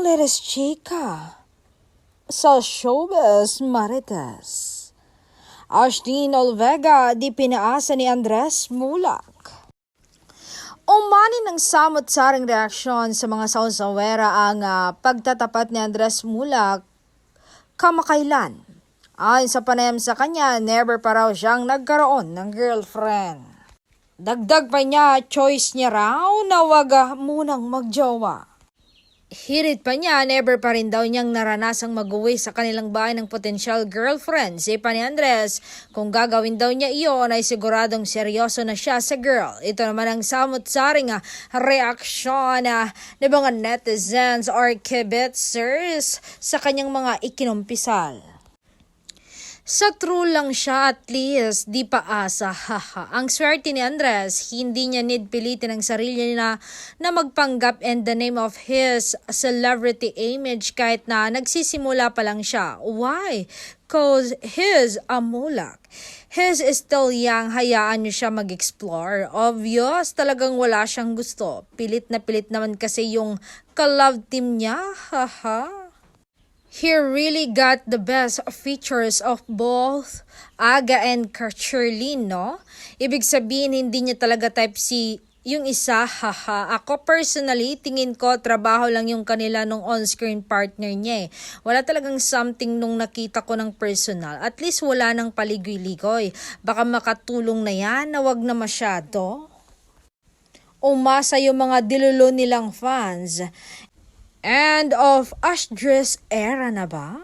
latest chika sa showbiz marites. Ashlyn Olvega di pinaasa ni Andres Mulak. Umani ng samot-saring reaksyon sa mga sausawera ang pagtatapat ni Andres Mulak kamakailan. Ayon sa panayam sa kanya, never pa raw siyang nagkaroon ng girlfriend. Dagdag pa niya, choice niya raw na wag munang magjowa. Hirit pa niya, never pa rin daw niyang naranasang mag-uwi sa kanilang bahay ng potential girlfriend. Si ni Andres, kung gagawin daw niya iyon ay siguradong seryoso na siya sa girl. Ito naman ang samot-saring reaksyon ng mga netizens or kibitzers sa kanyang mga ikinumpisal. Sa true lang siya, at least di pa asa, haha. Ang swerte ni Andres, hindi niya need pilitin ang sarili na magpanggap in the name of his celebrity image kahit na nagsisimula pa lang siya. Why? Cause he's a Mulak. He's still young, hayaan niyo siya mag-explore. Obvious, talagang wala siyang gusto. Pilit na pilit naman kasi yung ka-love team niya, haha. He really got the best features of both Aga and Karcherlin, no? Ibig sabihin, hindi niya talaga type C yung isa, haha. Ako personally, tingin ko, trabaho lang yung kanila nung on-screen partner niya eh. Wala talagang something nung nakita ko ng personal. At least wala nang paligoy-ligoy. Baka makatulong na yan, na wag na masyado. Umasa yung mga dilulo nilang fans. End of Ashdres era na ba?